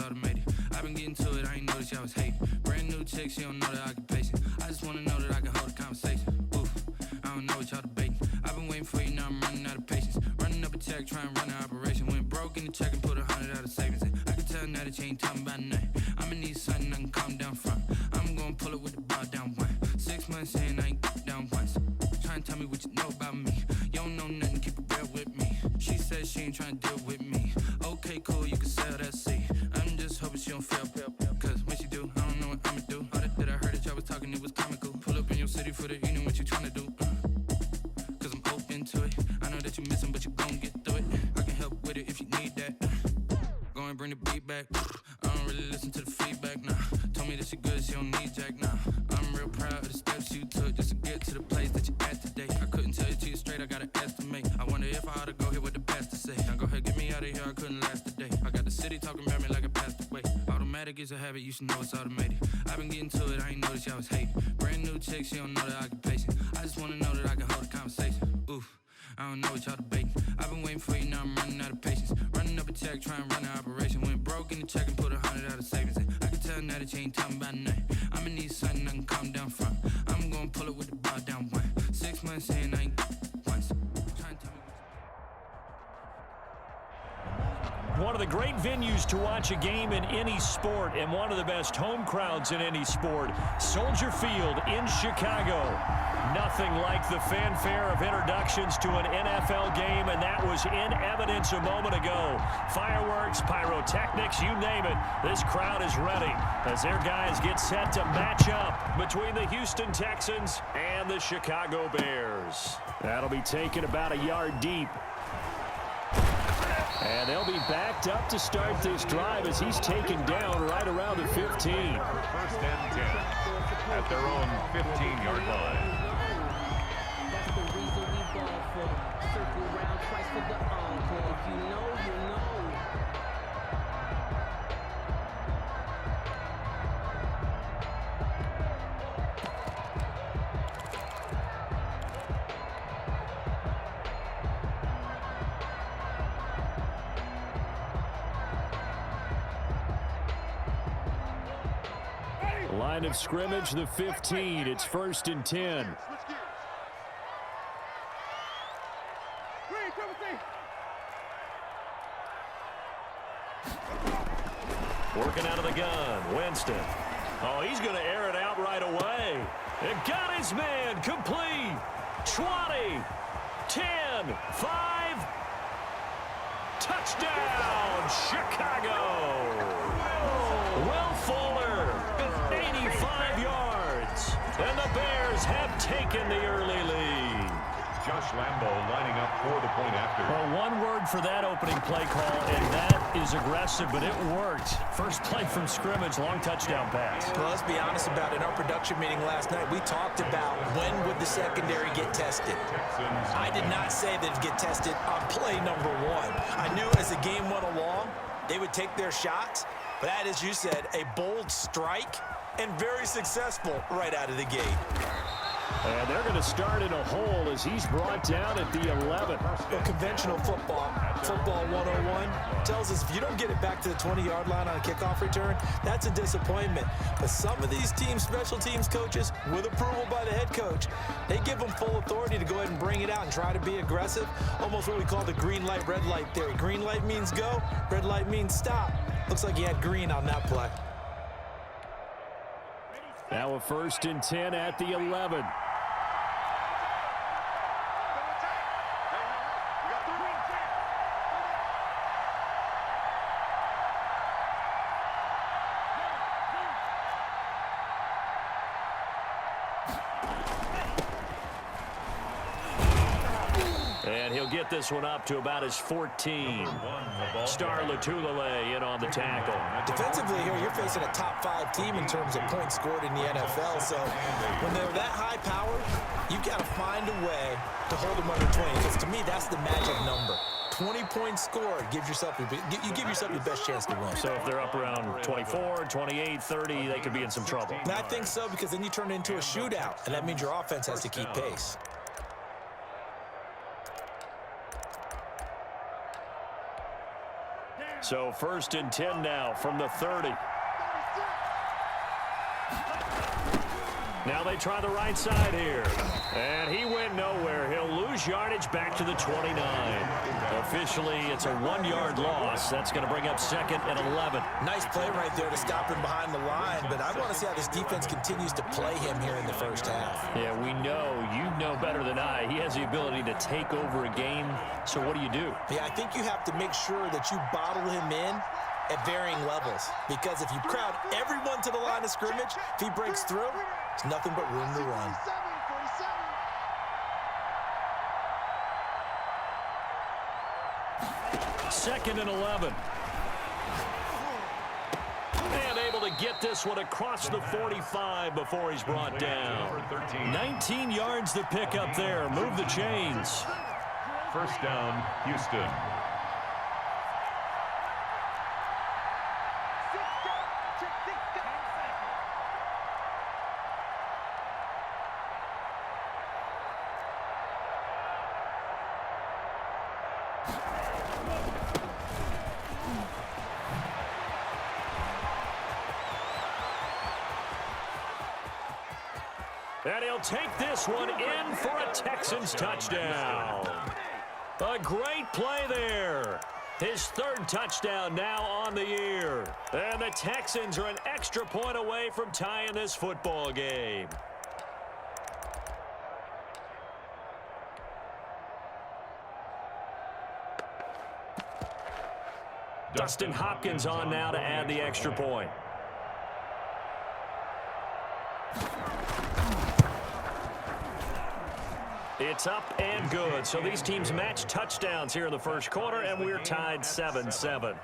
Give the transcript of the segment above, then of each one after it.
automated. I've been getting to it, I ain't noticed y'all was hating. Brand new chick, she don't know the occupation. I just wanna know that I can hold a conversation. Oof, I don't know what y'all debating. I've been waiting for you, now I'm running out of patience. Running up a check, trying to run an operation. Went broke in the check and put 100 out of savings in. I can tell now that you ain't talking about nothing. I'ma need something I can calm down from. I'm gonna pull it with the bar down one. 6 months in, I ain't down once. Trying to tell me what you know about me. You don't know nothing, keep it real with me. She said she ain't trying to deal with me. Okay, cool, you can sell that seat. I'm just hoping she don't fail. Cause when she do, I don't know what I'ma do. All that I heard that y'all was talking, it was comical. Pull up in your city for the evening, what you trying to do? Cause I'm open to it. I know that you missing, but you gon' get through it. I can help with it if you need that. Go and bring the beat back. I don't really listen to the feedback, nah. Told me that she good, she don't need jack, nah. I'm real proud of the steps you took just to get to the place that you at today. I couldn't tell you to you straight, I gotta estimate. I wonder if I ought to go here with the pastor say. Now go ahead, get me out of here, I couldn't last a day. I got the city talking about me like I passed away. Automatic is a habit, you should know it's automated. I've been getting to it, I ain't noticed y'all was hating. Brand new chick, she don't know the occupation. I just wanna know that I can hold a conversation. Oof, I don't know what y'all debating. I've been waiting for you, now I'm running out of patience. Running up a check, trying to run an operation. Went broke in the check and put 100 out of savings in. I can tell now that you ain't talking about nothing. I'ma need something I can calm down from. I'm gonna pull it with the bar down one. 6 months in, I ain't once. Trying to tell me One of the great venues to watch a game in any sport and one of the best home crowds in any sport. Soldier Field in Chicago. Nothing like the fanfare of introductions to an NFL game, and that was in evidence a moment ago. Fireworks, pyrotechnics, you name it. This crowd is ready as their guys get set to match up between the Houston Texans and the Chicago Bears. That'll be taken about a yard deep. And they'll be backed up to start this drive as he's taken down right around the 15. First and 10 at their own 15-yard line. That's the reason we ball for. Circle around twice for the encore. If you know, you know. Line of scrimmage, the 15. It's 1st and 10. Working out of the gun, Winston. Oh, he's going to air it out right away. It got his man, complete. 20, 10, 5. Touchdown, Chicago. Will Fuller, 85 yards. And the Bears have taken the early lead. Josh Lambo lining up for the point after. Well, one word for that opening play call, and that is aggressive, but it worked. First play from scrimmage, long touchdown pass. Well, let's be honest about it. In our production meeting last night, we talked about when would the secondary get tested. I did not say that it'd get tested on play number 1. I knew as the game went along, they would take their shots. But that, as you said, a bold strike and very successful right out of the gate. And they're going to start in a hole as he's brought down at the 11. Well, conventional football 101, tells us if you don't get it back to the 20-yard line on a kickoff return, that's a disappointment. But some of these team special teams coaches, with approval by the head coach, they give them full authority to go ahead and bring it out and try to be aggressive. Almost what we call the green light, red light theory. Green light means go, red light means stop. Looks like he had green on that play. Now a 1st and 10 at the 11. And he'll get this one up to about his 14. Star Latulele in on the tackle. Defensively here, you're facing a top 5 team in terms of points scored in the NFL. So when they're that high powered, you've got to find a way to hold them under 20. Because to me, that's the magic number. 20 points scored, you give yourself your best chance to win. So if they're up around 24, 28, 30, they could be in some trouble. And I think so, because then you turn it into a shootout, and that means your offense has to keep pace. So 1st and 10 now from the 30. Now they try the right side here. And he went nowhere. He'll lose yardage back to the 29. Officially, it's a 1-yard loss. That's going to bring up 2nd and 11. Nice play right there to stop him behind the line, but I want to see how this defense continues to play him here in the first half. Yeah, we know. You know better than I. He has the ability to take over a game. So what do you do? Yeah, I think you have to make sure that you bottle him in at varying levels, because if you crowd everyone to the line of scrimmage, if he breaks through, it's nothing but room to run. Second and 11. And able to get this one across the 45 before he's brought down. 19 yards to pick up there. Move the chains. First down, Houston. And he'll take this one in for a Texans touchdown. A great play there. His 3rd touchdown now on the year. And the Texans are an extra point away from tying this football game. Dustin Hopkins on now to add the extra point. It's up and good. So these teams match touchdowns here in the first quarter, and we're tied 7-7.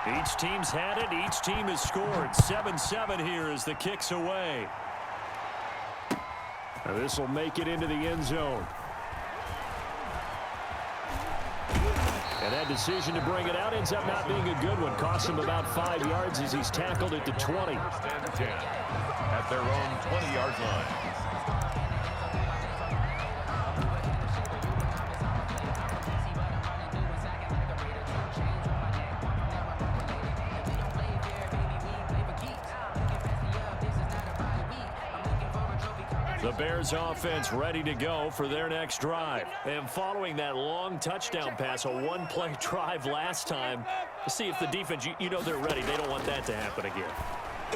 Each team's had it. Each team has scored. 7-7 here as the kick's away. Now this will make it into the end zone. And that decision to bring it out ends up not being a good one. Costs him about 5 yards as he's tackled at the 20. 1st and 10 at their own 20-yard line. The Bears offense ready to go for their next drive. And following that long touchdown pass, a one-play drive last time, to see if the defense, you know they're ready. They don't want that to happen again.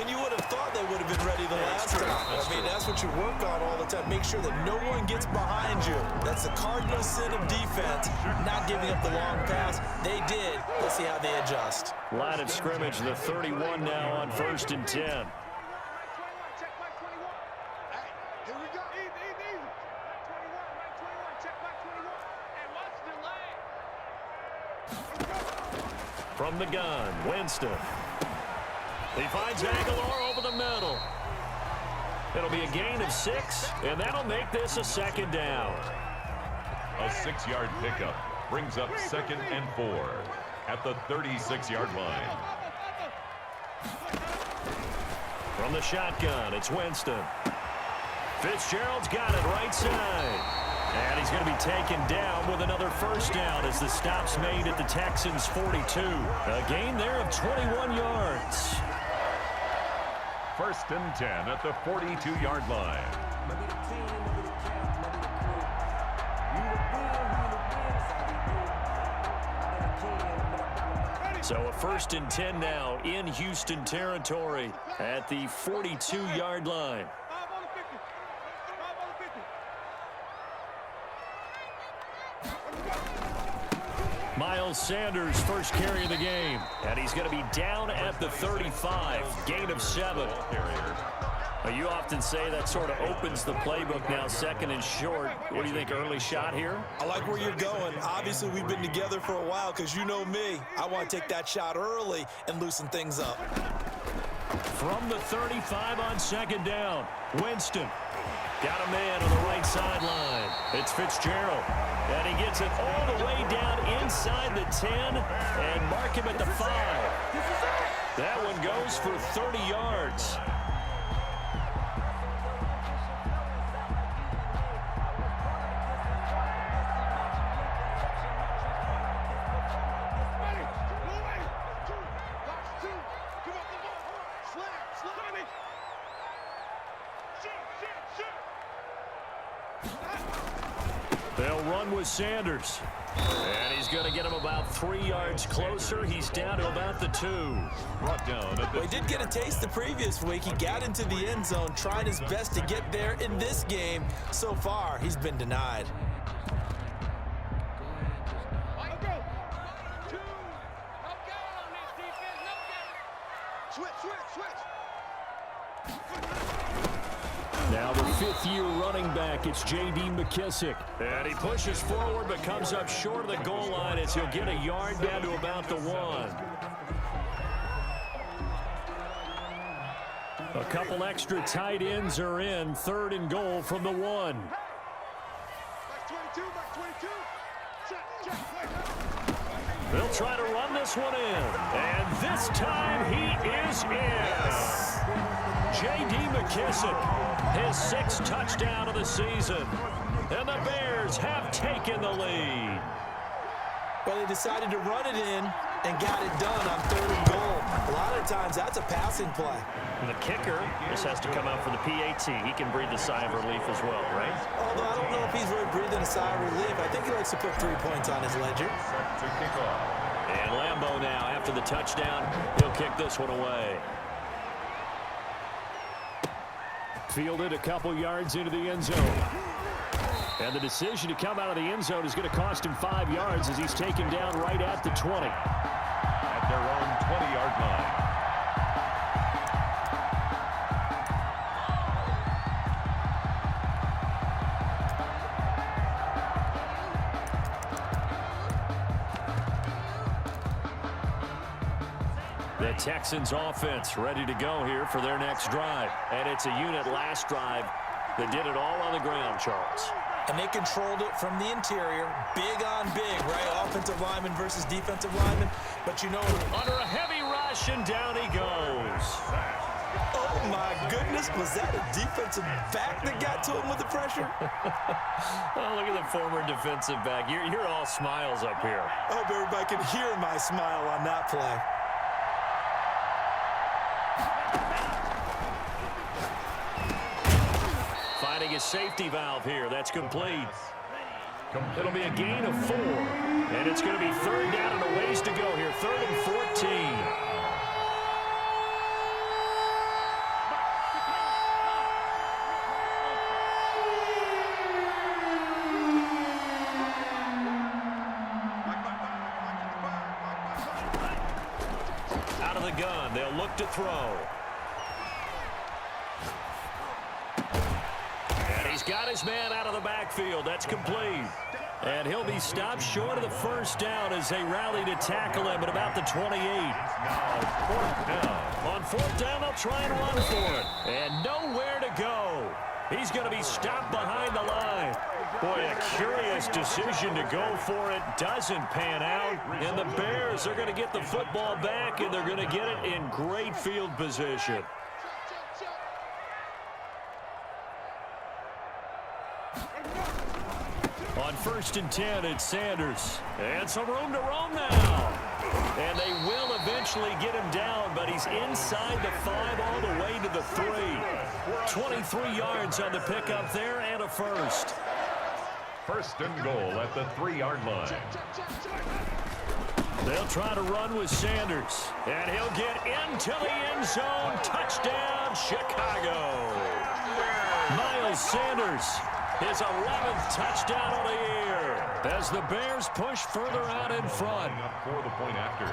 And you would have thought they would have been ready the last time. That's what you work on all the time. Make sure that no one gets behind you. That's the cardinal sin of defense, not giving up the long pass. They did. Let's see how they adjust. Line of scrimmage, the 31 now on 1st and 10. From the gun, Winston. He finds Aguilar over the middle. It'll be a gain of 6, and that'll make this a 2nd down. A 6-yard pickup brings up 2nd and 4 at the 36-yard line. From the shotgun, it's Winston. Fitzgerald's got it right side. And he's going to be taken down with another 1st down as the stop's made at the Texans' 42. A gain there of 21 yards. 1st and 10 at the 42-yard line. So a 1st and 10 now in Houston territory at the 42-yard line. Miles Sanders first carry of the game, and he's going to be down at the 35, gain of 7. You often say that sort of opens the playbook now, 2nd and short. What do you think, early shot here? I like where you're going. Obviously, we've been together for a while because you know me. I want to take that shot early and loosen things up. From the 35 on 2nd down, Winston. Got a man on the right sideline. It's Fitzgerald. And he gets it all the way down inside the 10 and mark him at the 5. That one goes for 30 yards. They'll run with Sanders. And he's going to get him about 3 yards closer. He's down to about the 2. Brought down. Well, he did get a taste the previous week. He got into the end zone, trying his best to get there in this game. So far, he's been denied. Now the 5th-year running back, it's J.D. McKissick. And he pushes forward but comes up short of the goal line as he'll get a yard down to about the 1. A couple extra tight ends are in. 3rd and goal from the 1. They'll try to run this one in. And this time he is in. J.D. McKissick, his 6th touchdown of the season. And the Bears have taken the lead. Well, they decided to run it in and got it done on 3rd and goal. A lot of times, that's a passing play. And the kicker just has to come out for the PAT. He can breathe a sigh of relief as well, right? Although I don't know if he's really breathing a sigh of relief. I think he likes to put 3 points on his ledger. And Lambeau now, after the touchdown, he'll kick this one away. Fielded a couple yards into the end zone. And the decision to come out of the end zone is going to cost him 5 yards as he's taken down right at the 20. At their own 20-yard line. The Texans offense ready to go here for their next drive. And it's a unit last drive that did it all on the ground, Charles. And they controlled it from the interior. Big on big, right? Offensive lineman versus defensive lineman. But you know, under a heavy rush, and down he goes. Oh, my goodness. Was that a defensive back that got to him with the pressure? Oh, look at the former defensive back. You're all smiles up here. I hope everybody can hear my smile on that play. Finding a safety valve here. That's complete. It'll be a gain of 4. And it's going to be 3rd down and a ways to go here. 3rd and 14. Out of the gun. They'll look to throw. He's got his man out of the backfield. That's complete. And he'll be stopped short of the 1st down as they rally to tackle him at about the 28. On 4th down, they'll try and run for it. And nowhere to go. He's going to be stopped behind the line. Boy, a curious decision to go for it. Doesn't pan out. And the Bears are going to get the football back, and they're going to get it in great field position. On 1st and 10, it's Sanders. And some room to roam now. And they will eventually get him down, but he's inside the 5 all the way to the 3. 23 yards on the pickup there and a 1st. 1st and goal at the 3-yard line. They'll try to run with Sanders. And he'll get into the end zone. Touchdown, Chicago. Miles Sanders. His 11th touchdown of the year as the Bears push further out in front. For the point after.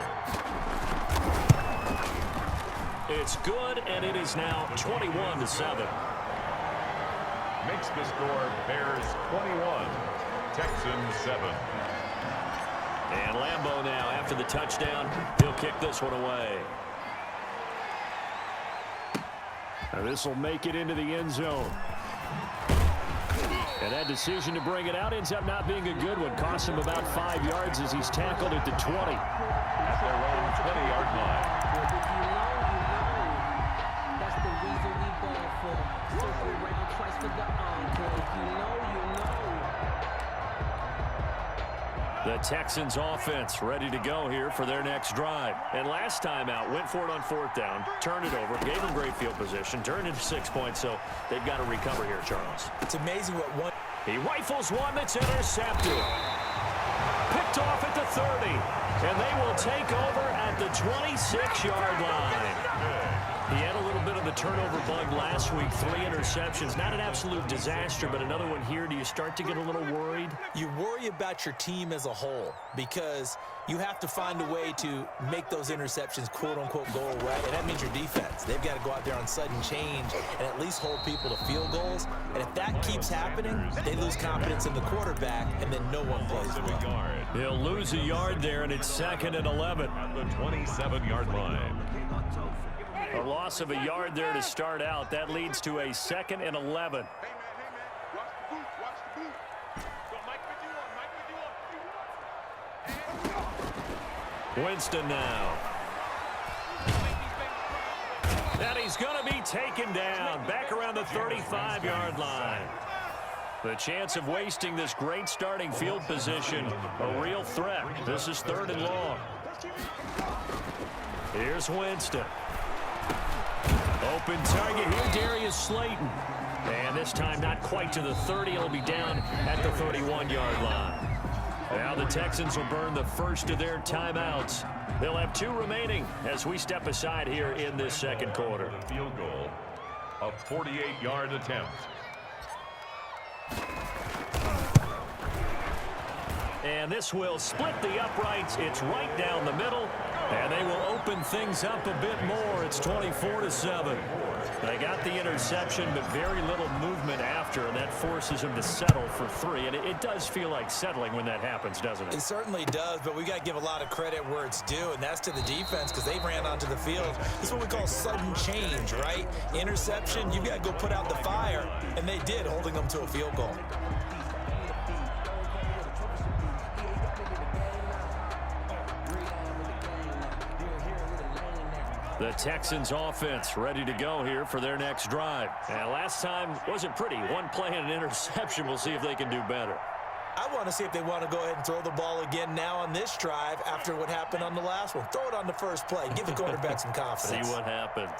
It's good, and it is now 21-7. Makes the score Bears 21, Texans 7. And Lambeau now, after the touchdown, he'll kick this one away. And this will make it into the end zone. And that decision to bring it out ends up not being a good one. Costs him about 5 yards as he's tackled at the 20. At their own 20-yard line. That's the reason we ball for. Circle around twice for the encore. If you know, you know. The Texans offense ready to go here for their next drive. And last time out, went for it on 4th down, turned it over, gave them great field position, turned into 6 points, so they've got to recover here, Charles. It's amazing what one He rifles one that's intercepted. Picked off at the 30. And they will take over at the 26-yard line. He had a little bit of the turnover bug last week, 3 interceptions. Not an absolute disaster, but another one here. Do you start to get a little worried? You worry about your team as a whole because you have to find a way to make those interceptions, quote-unquote, go away, and that means your defense. They've got to go out there on sudden change and at least hold people to field goals. And if that keeps happening, they lose confidence in the quarterback, and then no one plays well. He'll lose a yard there, and it's 2nd and 11. At the 27-yard line. A loss of a yard there to start out. That leads to a 2nd and 11. Winston now. And he's going to be taken down back around the 35-yard line. The chance of wasting this great starting field position, a real threat. This is 3rd and long. Here's Winston. Open target here, Darius Slayton. And this time not quite to the 30. It'll be down at the 31-yard line. Now the Texans will burn the first of their timeouts. They'll have 2 remaining as we step aside here in this second quarter. The field goal, a 48-yard attempt. And this will split the uprights. It's right down the middle. And they will open things up a bit more. It's 24-7. They got the interception, but very little movement after, and that forces them to settle for 3. And it does feel like settling when that happens, doesn't it? It certainly does, but we got to give a lot of credit where it's due, and that's to the defense because they ran onto the field. This is what we call sudden change, right? Interception, you got to go put out the fire, and they did, holding them to a field goal. The Texans offense ready to go here for their next drive. And last time wasn't pretty. One play and an interception. We'll see if they can do better. I want to see if they want to go ahead and throw the ball again now on this drive after what happened on the last one. Throw it on the first play. Give the quarterback some confidence. See what happens.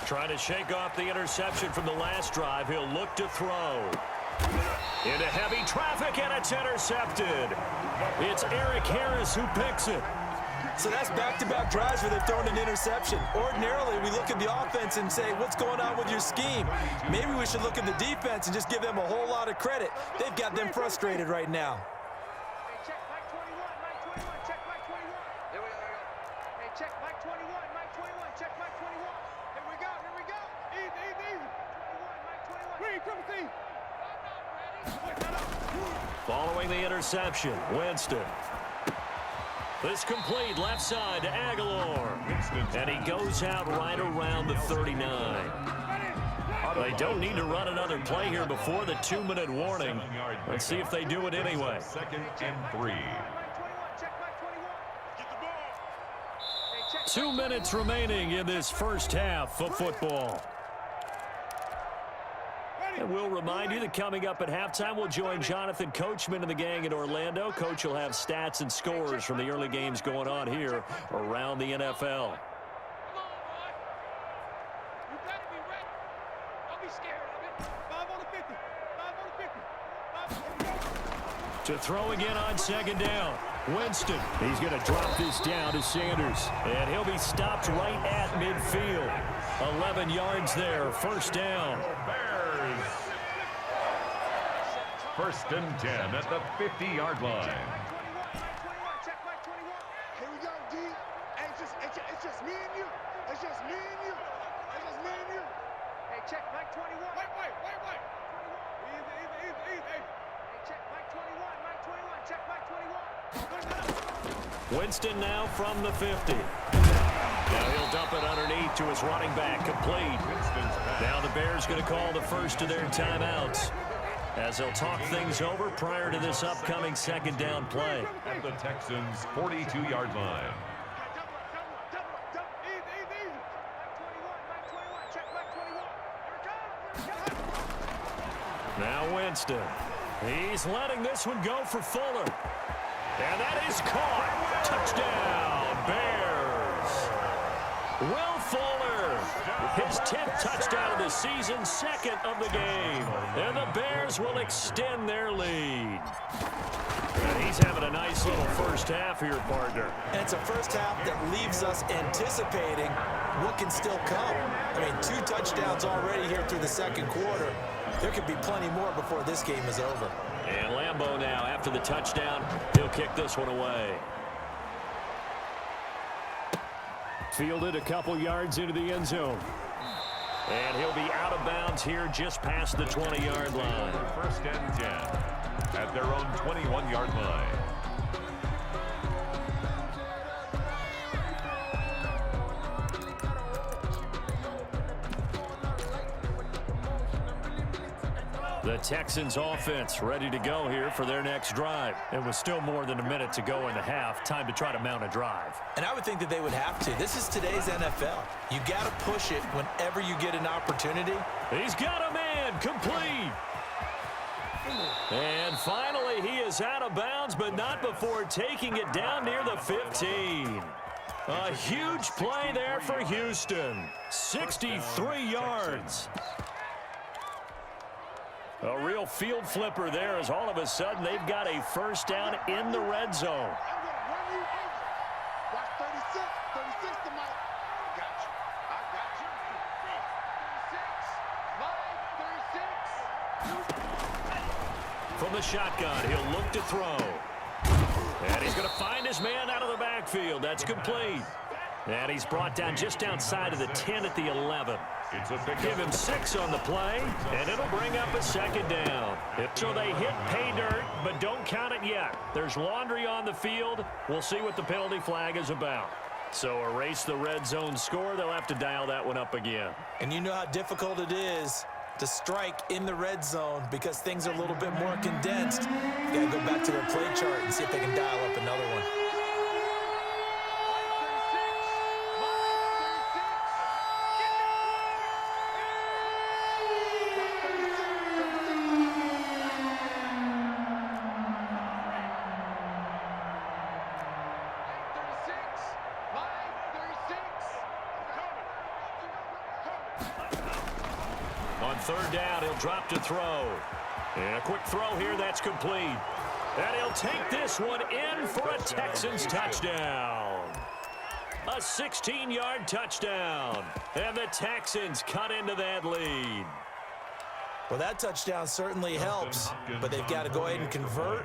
Trying to shake off the interception from the last drive. He'll look to throw. Into heavy traffic, and it's intercepted. It's Eric Harris who picks it. So that's back-to-back drives where they've thrown an interception. Ordinarily, we look at the offense and say, what's going on with your scheme? Maybe we should look at the defense and just give them a whole lot of credit. They've got them frustrated right now. Check Mike 21, Mike 21, check Mike 21. Here we go, here we go. Hey, check Mike 21, Mike 21, check Mike 21. Here we go, here we go. Easy, easy, easy. 21, Mike 21. Reed, come see. Following the interception, Winston. This complete left side to Aguilar. And he goes out right around the 39. They don't need to run another play here before the 2-minute warning. Let's see if they do it anyway. 2nd and 3. 2 minutes remaining in this first half of football. And we'll remind you that coming up at halftime, we'll join Jonathan Coachman and the gang in Orlando. Coach will have stats and scores from the early games going on here around the NFL. To throw again on 2nd down. Winston. He's going to drop this down to Sanders. And he'll be stopped right at midfield. 11 yards there. First down. Bears. 1st and 10 at the 50-yard line. Check Mike 21. Here we go, D. Hey, it's just me and you. It's just me and you. It's just me and you. Hey, check Mike 21. Wait. Easy. Hey, check Mike 21. Mike 21. Check Mike 21. Winston now from the 50. Now he'll dump it underneath to his running back, complete. Now the Bears going to call the first of their timeouts as they'll talk things over prior to this upcoming 2nd down play. At the Texans' 42-yard line. Now Winston. He's letting this one go for Fuller. And that is caught. Touchdown, Bears. Will Fuller, his 10th touchdown of the season, 2nd of the game. And the Bears will extend their lead. And he's having a nice little first half here, partner. And it's a first half that leaves us anticipating what can still come. I mean, 2 touchdowns already here through the second quarter. There could be plenty more before this game is over. And Lambeau now, after the touchdown, he'll kick this one away. Fielded a couple yards into the end zone. And he'll be out of bounds here just past the 20-yard line. First and 10 at their own 21-yard line. The Texans offense ready to go here for their next drive. It was still more than a minute to go in the half. Time to try to mount a drive. And I would think that they would have to. This is today's NFL. You got to push it whenever you get an opportunity. He's got a man complete. And finally, he is out of bounds, but not before taking it down near the 15. A huge play there for Houston. 63 yards. A real field flipper there as all of a sudden they've got a first down in the red zone. Watch 36. 36 to Mike. Got you. I got you. 36. 36. From the shotgun, he'll look to throw. And he's going to find his man out of the backfield. That's complete. And he's brought down just outside of the 10 at the 11. Give him 6 on the play, and it'll bring up a second down. So they hit pay dirt, but don't count it yet. There's laundry on the field. We'll see what the penalty flag is about. So erase the red zone score. They'll have to dial that one up again. And you know how difficult it is to strike in the red zone because things are a little bit more condensed. You got to go back to their play chart and see if they can dial up another one. Third down, he'll drop to throw. And a quick throw here, that's complete. And he'll take this one in for a Texans touchdown. A 16-yard touchdown. And the Texans cut into that lead. Well, that touchdown certainly helps, but they've got to go ahead and convert,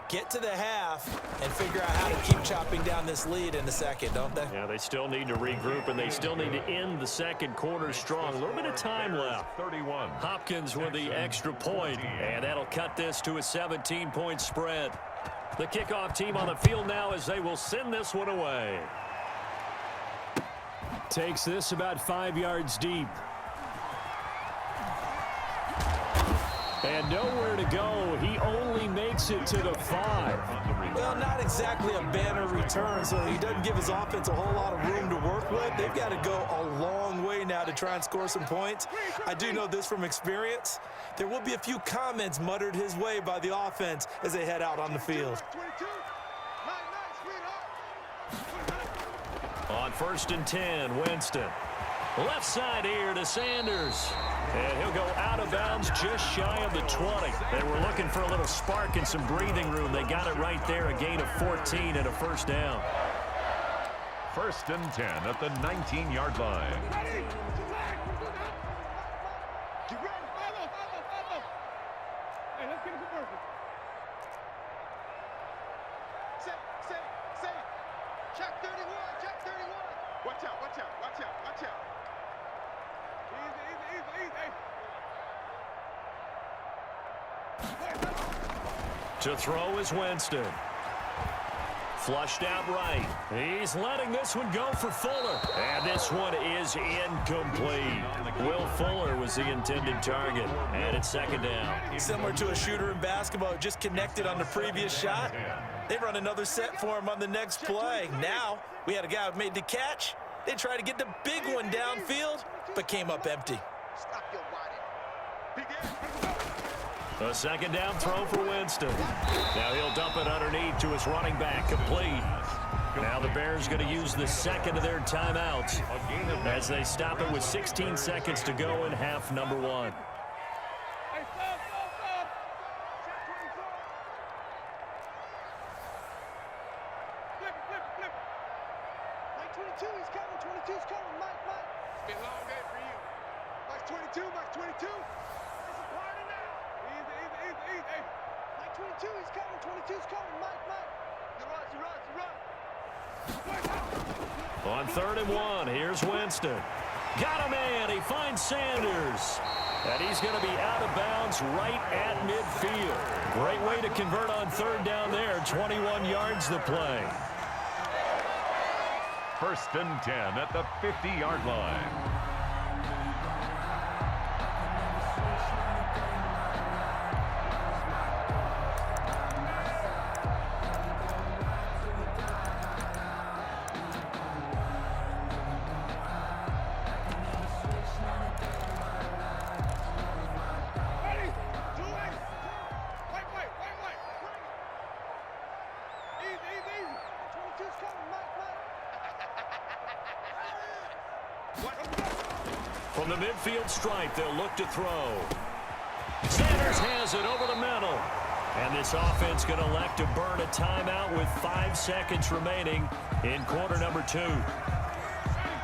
get to the half, and figure out how to keep chopping down this lead in the second, don't they? Yeah, they still need to regroup, and they still need to end the second quarter strong. A little bit of time left. 31. Hopkins with the extra point, and that'll cut this to a 17-point spread. The kickoff team on the field now as they will send this one away. Takes this about 5 yards deep. And nowhere to go. He only makes it to the 5. Well, not exactly a banner return, so he doesn't give his offense a whole lot of room to work with. They've got to go a long way now to try and score some points. I do know this from experience. There will be a few comments muttered his way by the offense as they head out on the field. On 1st and 10, Winston. Left side here to Sanders. And he'll go out of bounds just shy of the 20. They were looking for a little spark and some breathing room. They got it right there, a gain of 14 and a first down. 1st and 10 at the 19-yard line. Check 31, check 31. Watch out, watch out, watch out, watch out. To throw is Winston. Flushed out right. He's letting this one go for Fuller. And this one is incomplete. Will Fuller was the intended target. And it's second down. Similar to a shooter in basketball, just connected on the previous shot. They run another set for him on the next play. Now, we had a guy who made the catch. They tried to get the big one downfield, but came up empty. Stop your whining. A second down throw for Winston. Now he'll dump it underneath to his running back, complete. Now the Bears going to use the second of their timeouts as they stop it with 16 seconds to go in half number 1. On 3rd and 1, here's Winston. Got a man. He finds Sanders. And he's going to be out of bounds right at midfield. Great way to convert on 3rd down there. 21 yards the play. 1st and 10 at the 50-yard line. From the midfield stripe, they'll look to throw. Sanders has it over the middle. And this offense going to elect to burn a timeout with 5 seconds remaining in quarter number 2.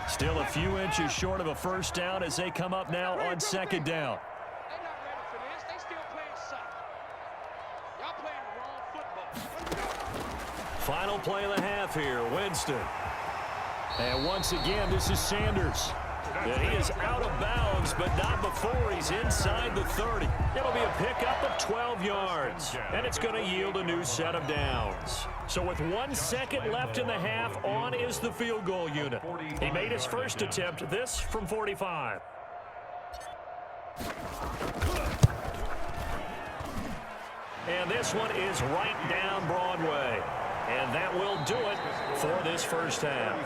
Still a few inches short of a first down as they come up now on 2nd down. They're not ready for this. They still playing soccer. Y'all playing the wrong football. Final play of the half here, Winston. And once again, this is Sanders. And he is out of bounds, but not before he's inside the 30. It'll be a pickup of 12 yards, and it's going to yield a new set of downs. So with 1 second left in the half, on is the field goal unit. He made his first attempt, this from 45. And this one is right down Broadway. And that will do it for this first half.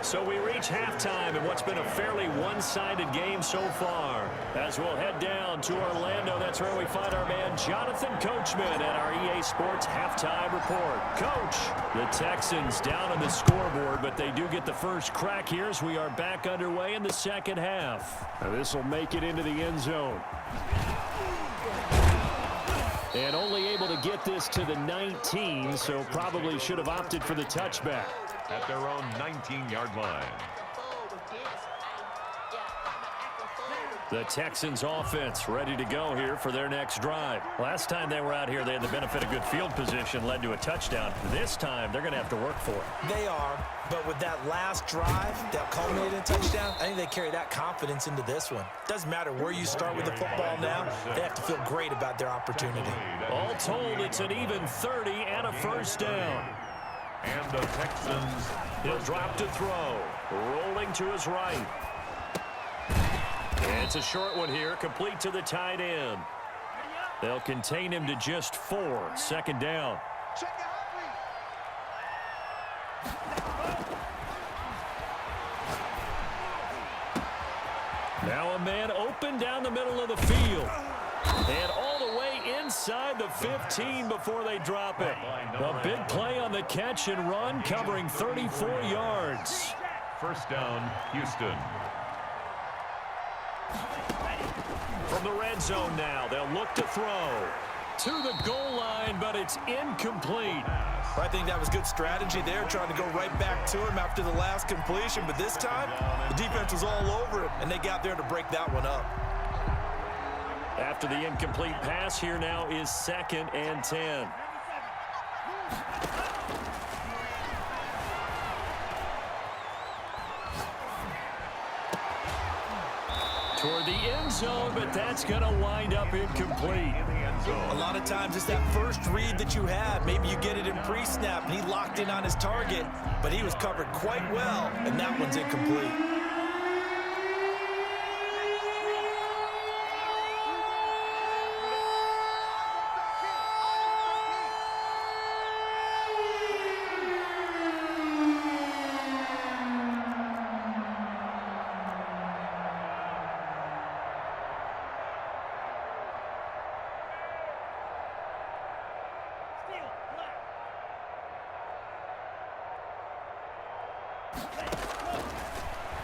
So we reach halftime in what's been a fairly one-sided game so far. As we'll head down to Orlando, that's where we find our man Jonathan Coachman at our EA Sports Halftime Report. Coach, the Texans down on the scoreboard, but they do get the first crack here as we are back underway in the second half. Now this will make it into the end zone. And only able to get this to the 19, so probably should have opted for the touchback. At their own 19-yard line. The Texans offense ready to go here for their next drive. Last time they were out here, they had the benefit of good field position, led to a touchdown. This time, they're going to have to work for it. They are, but with that last drive that culminated in a touchdown, I think they carry that confidence into this one. Doesn't matter where you start with the football now, they have to feel great about their opportunity. All told, it's an even 30 and a first down. And the Texans, he'll drop to throw, rolling to his right. And it's a short one here, complete to the tight end. They'll contain him to just 4, 2nd down. Now a man open down the middle of the field. And all the way inside the 15 before they drop it. A big play on the catch and run, covering 34 yards. First down, Houston. From the red zone now, they'll look to throw. To the goal line, but it's incomplete. I think that was good strategy there, trying to go right back to him after the last completion. But this time, the defense was all over him, and they got there to break that one up. After the incomplete pass, here now is 2nd and 10. Toward the end zone, but that's going to wind up incomplete. A lot of times it's that first read that you had. Maybe you get it in pre-snap, and he locked in on his target, but he was covered quite well, and that one's incomplete.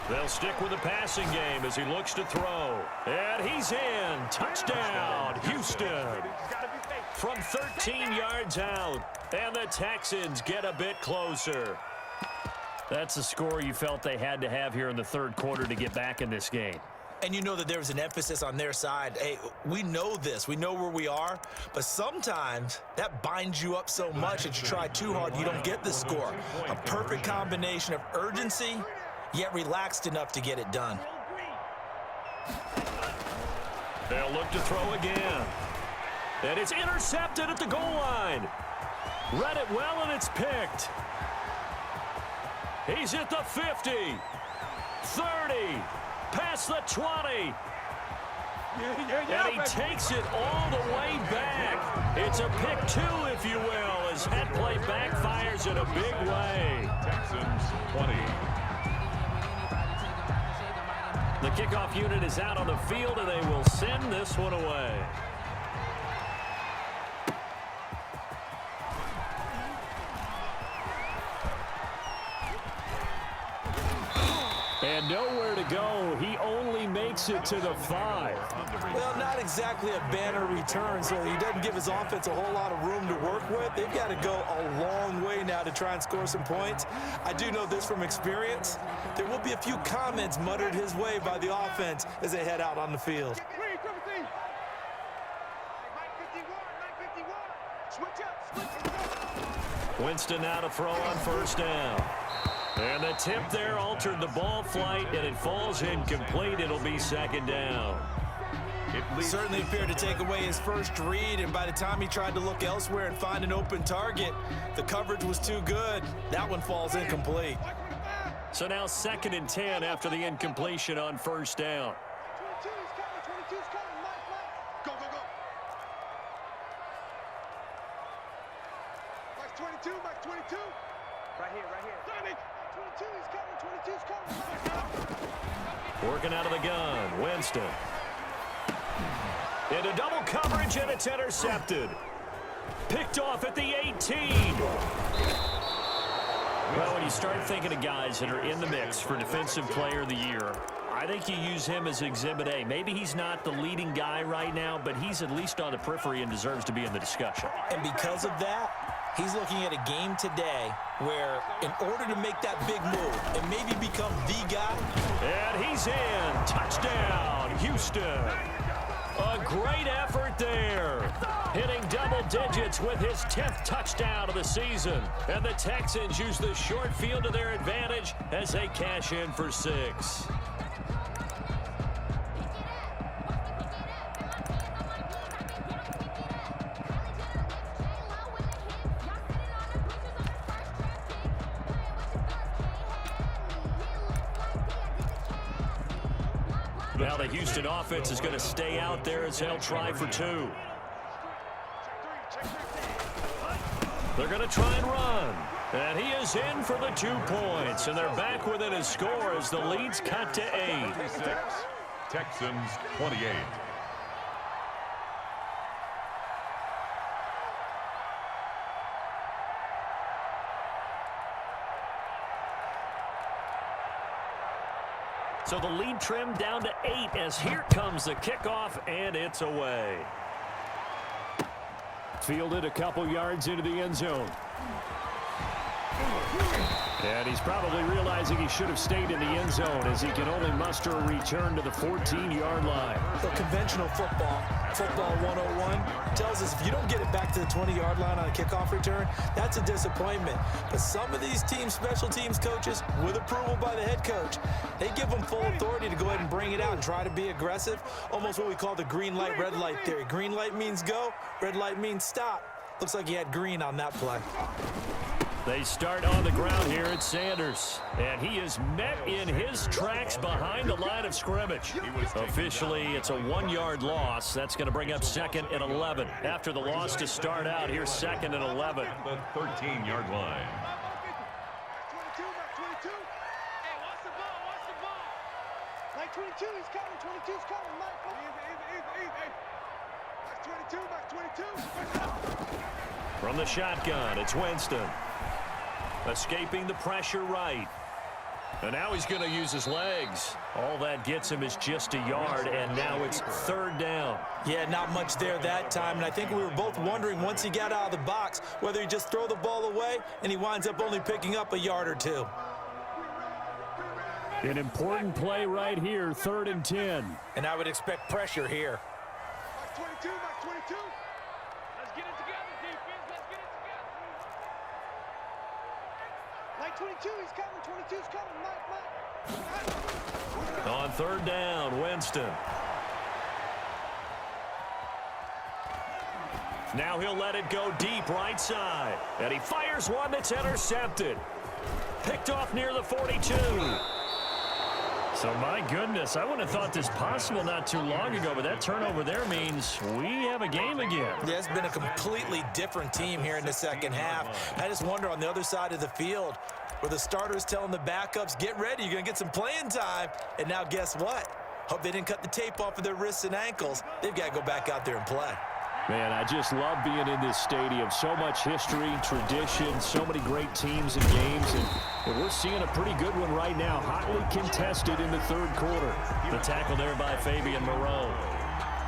They'll stick with the passing game as he looks to throw. And he's in. Touchdown, Houston. From 13 yards out. And the Texans get a bit closer. That's the score you felt they had to have here in the third quarter to get back in this game. And you know that there was an emphasis on their side. Hey, we know this. We know where we are. But sometimes that binds you up so much that you try too hard, you don't get the score. A perfect combination of urgency, yet relaxed enough to get it done. They'll look to throw again. And it's intercepted at the goal line. Read it well, and it's picked. He's at the 50, 30, past the 20. And he takes it all the way back. It's a pick two, if you will, as head play backfires in a big way. Texans 20. The kickoff unit is out on the field, and they will send this one away. And nowhere to go. He only makes it to the 5. Well, not exactly a banner return, so he doesn't give his offense a whole lot of room to work with. They've got to go a long way now to try and score some points. I do know this from experience. There will be a few comments muttered his way by the offense as they head out on the field. Winston now to throw on first down. And the tip there altered the ball flight, and it falls incomplete. It'll be second down. It certainly appeared to take away his first read, and by the time he tried to look elsewhere and find an open target, the coverage was too good. That one falls incomplete. So now 2nd and 10 after the incompletion on first down. 22's coming, Mike. Go, go, go. Mike's 22, Mike's 22. Right here, right here. 22, he's coming, 22's coming. Working out of the gun, Winston. Into double coverage, and it's intercepted. Picked off at the 18. Well, when you start thinking of guys that are in the mix for Defensive Player of the Year, I think you use him as Exhibit A. Maybe he's not the leading guy right now, but he's at least on the periphery and deserves to be in the discussion. And because of that, he's looking at a game today where, in order to make that big move and maybe become the guy. And he's in. Touchdown, Houston. A great effort there. Hitting double digits with his 10th touchdown of the season. And the Texans use the short field to their advantage as they cash in for 6. Now the Houston offense is going to stay out there as they'll try for 2. They're going to try and run. And he is in for the 2 points. And they're back within a score as the lead's cut to 8. Texans 28. So the lead trimmed down to 8 as here comes the kickoff, and it's away. Fielded a couple yards into the end zone. And he's probably realizing he should have stayed in the end zone as he can only muster a return to the 14-yard line. So conventional football 101, tells us if you don't get it back to the 20-yard line on a kickoff return, that's a disappointment. But some of these special teams coaches, with approval by the head coach, they give them full authority to go ahead and bring it out and try to be aggressive, almost what we call the green light, red light theory. Green light means go, red light means stop. Looks like he had green on that play. They start on the ground here at Sanders, and he is met in his tracks behind the line of scrimmage. Officially, it's a 1-yard loss. That's going to bring up 2nd and 11. After the loss to start out, here's 2nd and 11. The 13-yard line. 22, Mike 22. Hey, watch the ball. Mike 22, he's coming. 22's coming, Mike. Easy. Mike 22, Mike 22. From the shotgun, it's Winston. Escaping the pressure right. And now he's going to use his legs. All that gets him is just a yard, and now it's third down. Yeah, not much there that time, and I think we were both wondering once he got out of the box whether he just throw the ball away and he winds up only picking up a yard or two. An important play right here, 3rd and 10. And I would expect pressure here. Mark 22, Mark 22. Let's get it together, defense. Let's get it together. Mike 22, he's coming. 22's coming. Mike. On 3rd down, Winston. Now he'll let it go deep right side. And he fires one that's intercepted. Picked off near the 42. So, my goodness, I wouldn't have thought this possible not too long ago, but that turnover there means we have a game again. Yeah, it's been a completely different team here in the second half. I just wonder on the other side of the field where the starters telling the backups, get ready, you're going to get some playing time. And now guess what? Hope they didn't cut the tape off of their wrists and ankles. They've got to go back out there and play. Man, I just love being in this stadium. So much history, tradition, so many great teams and games. And we're seeing a pretty good one right now, hotly contested in the 3rd quarter. The tackle there by Fabian Moreau.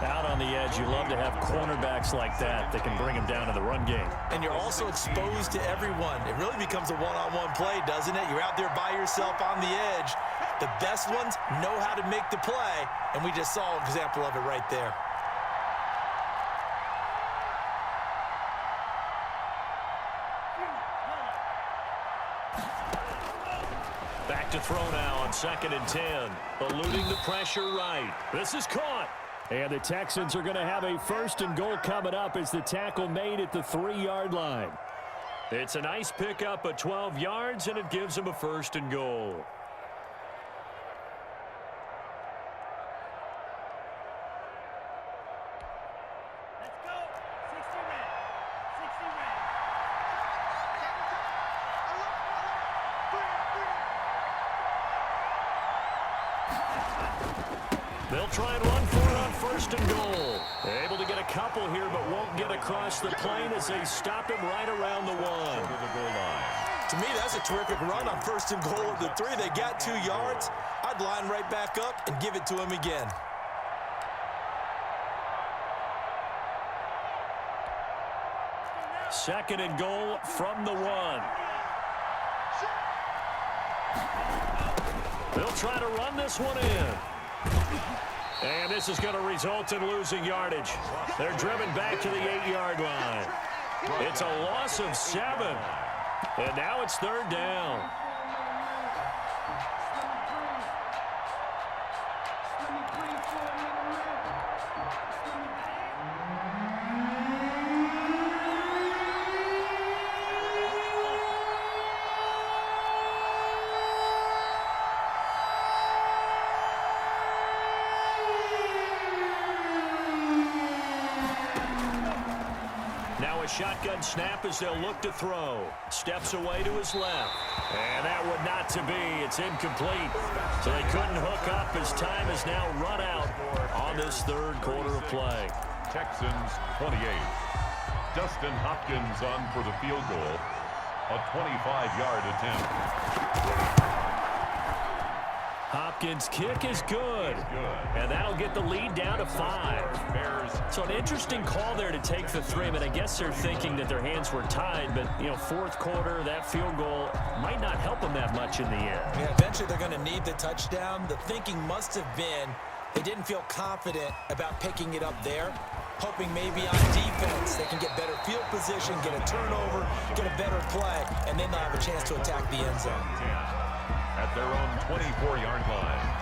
Out on the edge, you love to have cornerbacks like that can bring them down to the run game. And you're also exposed to everyone. It really becomes a one-on-one play, doesn't it? You're out there by yourself on the edge. The best ones know how to make the play, and we just saw an example of it right there. Back to throw now on 2nd and 10. Eluding the pressure right. This is caught. And the Texans are going to have a 1st and goal coming up as the tackle made at the 3-yard line. It's a nice pickup of 12 yards, and it gives them a 1st and goal. Let's go. 60 red. 60 red. They'll try and run for it on 1st and goal. Able to get a couple here, but won't get across the plane as they stop him right around the 1. To me, that's a terrific run on 1st and goal of the 3. They got 2 yards. I'd line right back up and give it to him again. Second and goal from the 1. They'll try to run this one in. And this is going to result in losing yardage. They're driven back to the 8-yard line. It's a loss of 7. And now it's 3rd down. Shotgun snap as they'll look to throw. Steps away to his left. And that would not to be. It's incomplete. So they couldn't hook up as time is now run out on this 3rd quarter of play. Texans 28. Dustin Hopkins on for the field goal. A 25-yard attempt. Hopkins' kick is good. And that'll get the lead down to 5. So an interesting call there to take the 3. But I guess they're thinking that their hands were tied. But, 4th quarter, that field goal might not help them that much in the end. Yeah, eventually they're going to need the touchdown. The thinking must have been they didn't feel confident about picking it up there, hoping maybe on defense they can get better field position, get a turnover, get a better play, and then they'll have a chance to attack the end zone. At their own 24-yard line.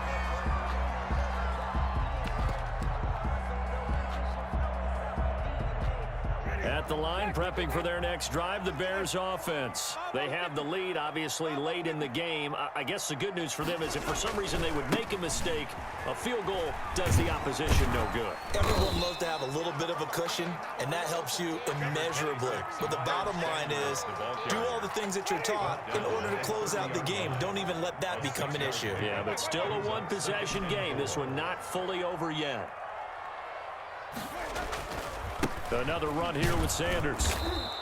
At the line, prepping for their next drive, the Bears offense. They have the lead, obviously, late in the game. I guess the good news for them is if for some reason they would make a mistake, a field goal does the opposition no good. Everyone loves to have a little bit of a cushion, and that helps you immeasurably. But the bottom line is, do all the things that you're taught in order to close out the game. Don't even let that become an issue. Yeah, but still a one-possession game. This one not fully over yet. Another run here with Sanders.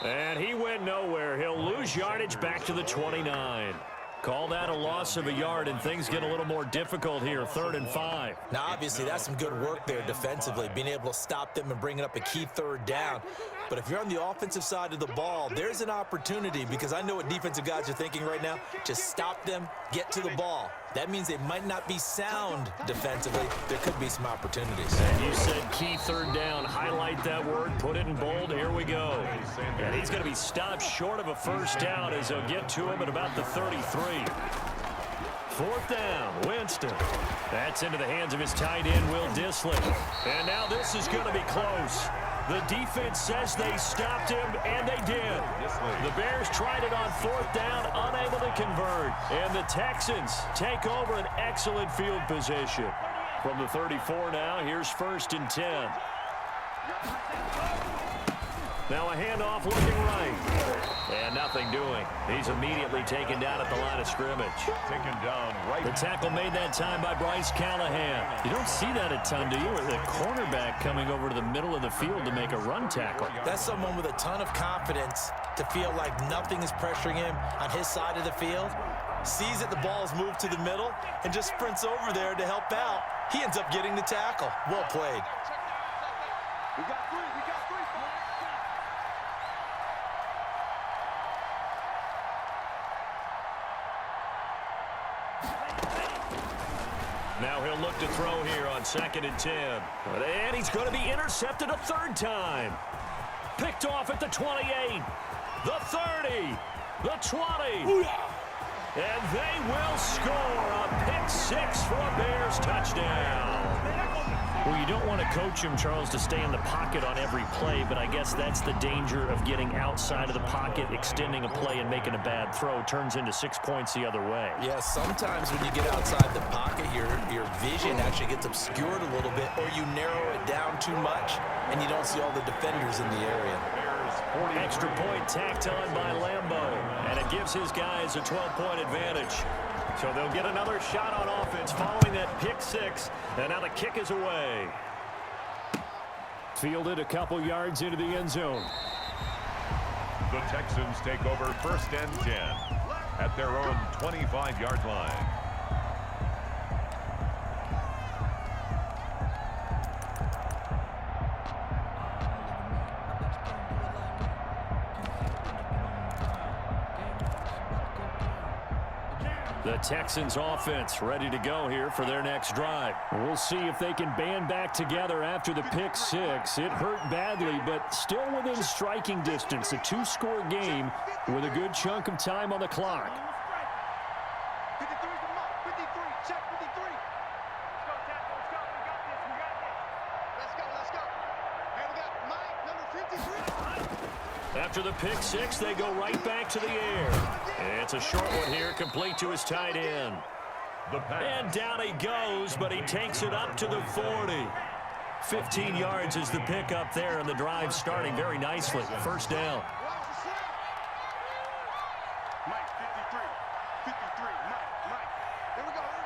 And he went nowhere. He'll lose yardage back to the 29. Call that a loss of a yard, and things get a little more difficult here, 3rd and 5. Now, obviously, that's some good work there defensively, being able to stop them and bringing up a key 3rd down. But if you're on the offensive side of the ball, there's an opportunity, because I know what defensive guys are thinking right now. Just stop them, get to the ball. That means they might not be sound defensively. There could be some opportunities. And you said key 3rd down. Highlight that word, put it in bold. Here we go. And he's going to be stopped short of a 1st down as they'll get to him at about the 33. 4th down, Winston. That's into the hands of his tight end, Will Dissly. And now this is going to be close. The defense says they stopped him, and they did. The Bears tried it on 4th down, unable to convert. And the Texans take over an excellent field position. From the 34 now, here's 1st and 10. Now a handoff looking right. And nothing doing. He's immediately taken down at the line of scrimmage. Taken down right. The tackle made that time by Bryce Callahan. You don't see that a ton, do you? Or the cornerback coming over to the middle of the field to make a run tackle. That's someone with a ton of confidence to feel like nothing is pressuring him on his side of the field. Sees that the ball's moved to the middle and just sprints over there to help out. He ends up getting the tackle. Well played. We got 3. We got 3. Now he'll look to throw here on 2nd and 10. And he's going to be intercepted a 3rd time. Picked off at the 28, the 30, the 20. And they will score a pick 6 for a Bears touchdown. Well, you don't want to coach him, Charles, to stay in the pocket on every play, but I guess that's the danger of getting outside of the pocket, extending a play, and making a bad throw. Turns into 6 points the other way. Yeah, sometimes when you get outside the pocket, your vision actually gets obscured a little bit, or you narrow it down too much, and you don't see all the defenders in the area. Extra point tacked on by Lambo, and it gives his guys a 12-point advantage. So they'll get another shot on offense following that pick 6, and now the kick is away. Fielded a couple yards into the end zone. The Texans take over 1st and 10 at their own 25-yard line. The Texans offense ready to go here for their next drive. We'll see if they can band back together after the pick 6. It hurt badly, but still within striking distance. A 2-score game with a good chunk of time on the clock. 53 is the mark. 53. Check 53. Let's go, tackle. Let's go. We got this. We got this. Let's go. Let's go. And we got Mike, number 53. After the pick 6, they go right back to the air. It's a short one here, complete to his tight end. And down he goes, but he takes it up to the 40. 15 yards is the pickup there, and the drive starting very nicely. 1st down. Mike, 53. 53. Mike. Here we go. Here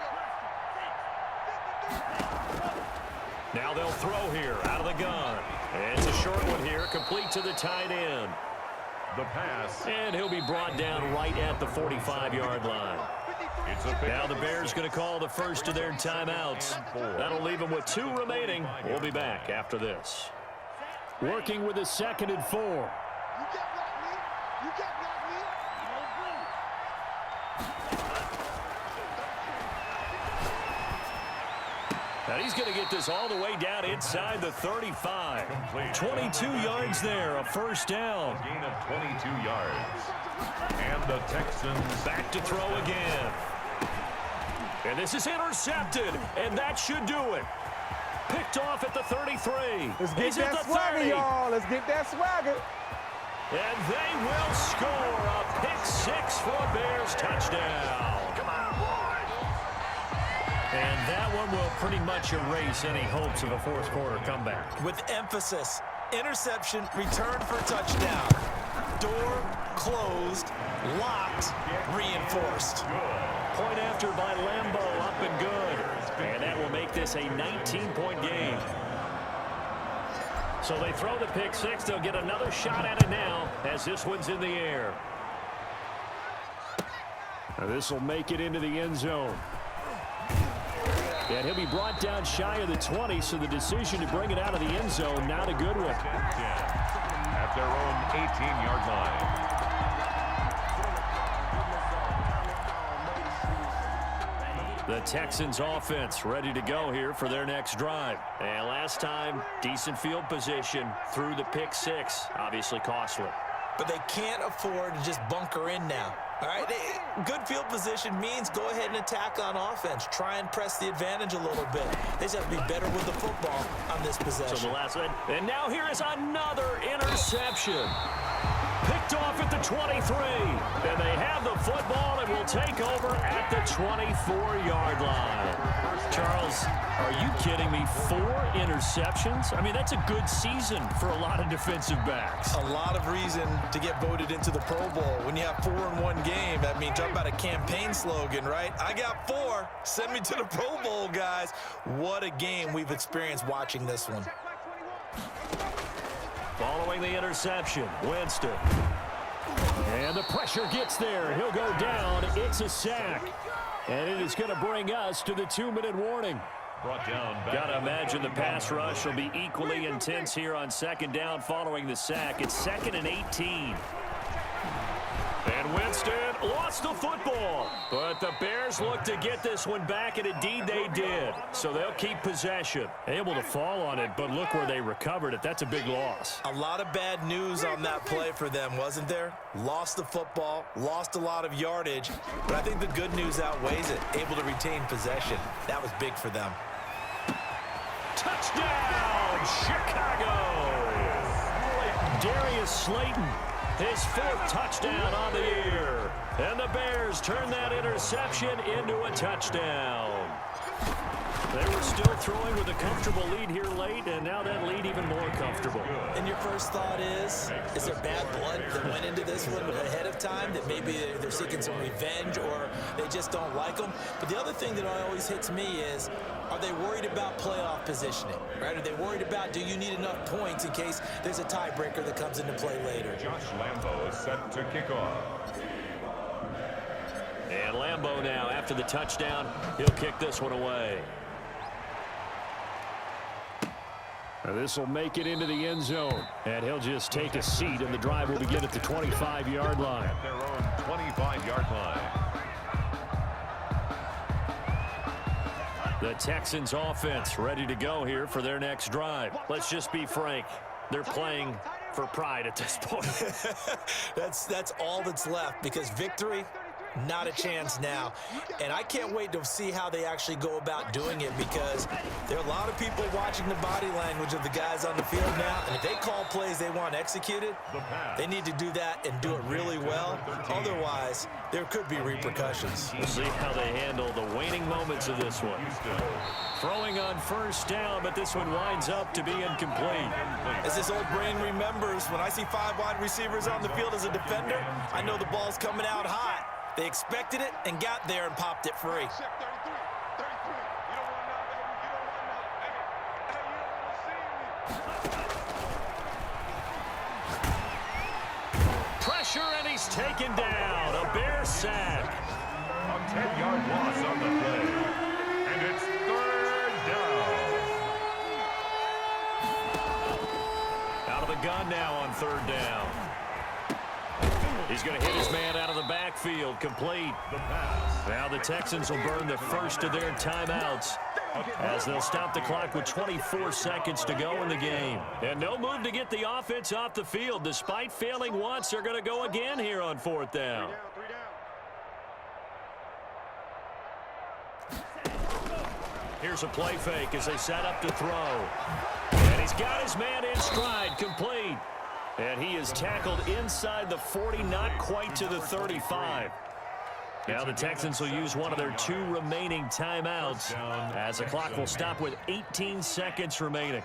we go. Now they'll throw here out of the gun. And it's a short one here, complete to the tight end. The pass. And he'll be brought down right at the 45-yard line. Now the Bears going to call the first of their timeouts. That'll leave them with 2 remaining. We'll be back after this. Working with a 2nd and 4. You can't block me. You can't block me. And he's going to get this all the way down inside the 35. 22 yards there, a 1st down. Gain of 22 yards. And the Texans back to throw again. And this is intercepted, and that should do it. Picked off at the 33. Let's get that swagger, y'all. Let's get that swagger. And they will score a pick 6 for a Bears touchdown. Come on, boys. And that one will pretty much erase any hopes of a 4th quarter comeback. With emphasis, interception, return for touchdown. Door closed, locked, reinforced. Point after by Lambo, up and good. And that will make this a 19-point game. So they throw the pick 6. They'll get another shot at it now as this one's in the air. Now this will make it into the end zone. And he'll be brought down shy of the 20, so the decision to bring it out of the end zone, not a good one. At their own 18-yard line. The Texans offense ready to go here for their next drive. And last time, decent field position through the pick six. Obviously costly. But they can't afford to just bunker in now. All right, good field position means go ahead and attack on offense. Try and press the advantage a little bit. They just have to be better with the football on this possession. So the last one. And now here is another interception. Picked off at the 23. And they have the football and will take over at the 24-yard line. Charles, are you kidding me? 4 interceptions? I mean, that's a good season for a lot of defensive backs. A lot of reason to get voted into the Pro Bowl. When you have 4 in one game, I mean, talk about a campaign slogan, right? I got 4. Send me to the Pro Bowl, guys. What a game we've experienced watching this one. Following the interception, Winston. And the pressure gets there. He'll go down. It's a sack. And it is going to bring us to the 2-minute warning. Brought down. Got to imagine the pass rush will be equally intense here on second down following the sack. It's 2nd and 18. And Winston lost the football. But the Bears look to get this one back, and indeed they did. So they'll keep possession. Able to fall on it, but look where they recovered it. That's a big loss. A lot of bad news on that play for them, wasn't there? Lost the football, lost a lot of yardage. But I think the good news outweighs it. Able to retain possession. That was big for them. Touchdown, Chicago! Darius Slayton. His 4th touchdown on the year. And the Bears turn that interception into a touchdown. They were still throwing with a comfortable lead here late, and now that lead even more comfortable. And your first thought is there bad blood that went into this one ahead of time, that maybe they're seeking some revenge or they just don't like them? But the other thing that always hits me is, are they worried about playoff positioning, right? Are they worried about, do you need enough points in case there's a tiebreaker that comes into play later? Josh Lambo is set to kick off. And Lambo now, after the touchdown, he'll kick this one away. This will make it into the end zone. And he'll just take a seat, and the drive will begin at the 25-yard line. At their own 25-yard line. The Texans offense ready to go here for their next drive. Let's just be frank. They're playing for pride at this point. That's all that's left, because victory, not a chance now. And I can't wait to see how they actually go about doing it, because there are a lot of people watching the body language of the guys on the field now. And if they call plays they want executed, they need to do that and do it really well. Otherwise, there could be repercussions. We'll see how they handle the waning moments of this one. Throwing on first down, but this one winds up to be incomplete. As this old brain remembers, when I see 5 wide receivers on the field as a defender, I know the ball's coming out hot. They expected it and got there and popped it free. Pressure, and he's taken down. A Bear sack. A 10-yard loss on the play. And it's 3rd down. Out of the gun now on 3rd down. He's going to hit his man out of the backfield. Complete. The pass. Now the Texans will burn the first of their timeouts, as they'll stop the clock with 24 seconds to go in the game. And no move to get the offense off the field. Despite failing once, they're going to go again here on 4th down. Here's a play fake as they set up to throw. And he's got his man in stride. Complete. And he is tackled inside the 40, not quite to the 35. Now the Texans will use one of their 2 remaining timeouts, as the clock will stop with 18 seconds remaining.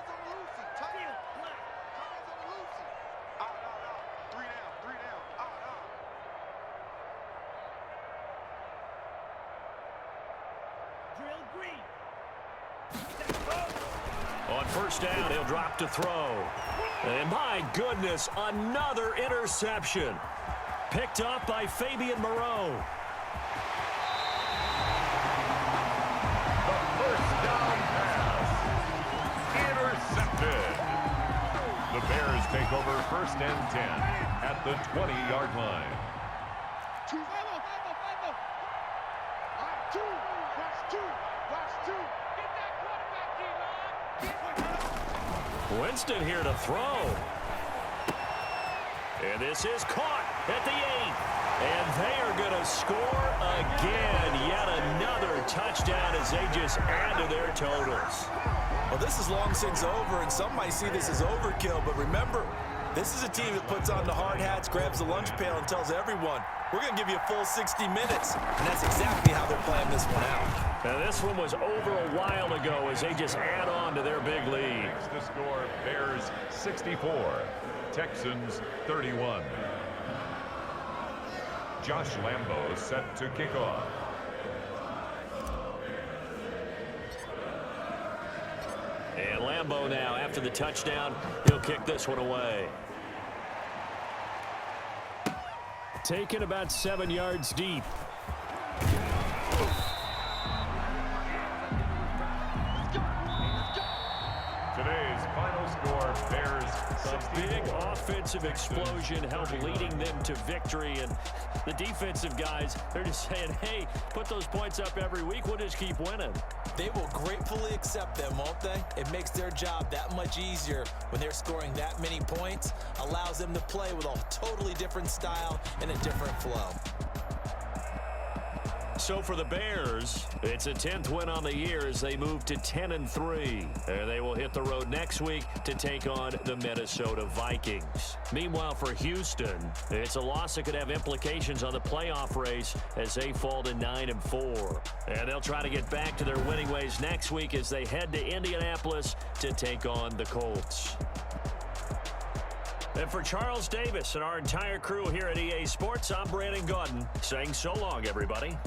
On first down, he'll drop to throw. And my goodness, another interception. Picked up by Fabian Moreau. The first down pass. Intercepted. The Bears take over 1st and 10 at the 20-yard line. Winston here to throw. And this is caught at the 8. And they are going to score again. Yet another touchdown as they just add to their totals. Well, this is long since over, and some might see this as overkill. But remember, this is a team that puts on the hard hats, grabs the lunch pail, and tells everyone, we're going to give you a full 60 minutes. And that's exactly how they're playing this one out. Now, this one was over a while ago as they just add on to their big lead. The score, Bears 64, Texans 31. Josh Lambo set to kick off. And Lambo now, after the touchdown, he'll kick this one away. Taken about 7 yards deep. Today's final score, Bears 64. A big offensive explosion helped leading them to victory. And the defensive guys, they're just saying, hey, put those points up every week. We'll just keep winning. They will gratefully accept them, won't they? It makes their job that much easier when they're scoring that many points. Allows them to play with a totally different style and a different flow. So for the Bears, it's a 10th win on the year as they move to 10-3. And they will hit the road next week to take on the Minnesota Vikings. Meanwhile, for Houston, it's a loss that could have implications on the playoff race as they fall to 9-4. And they'll try to get back to their winning ways next week as they head to Indianapolis to take on the Colts. And for Charles Davis and our entire crew here at EA Sports, I'm Brandon Gaudin saying so long, everybody.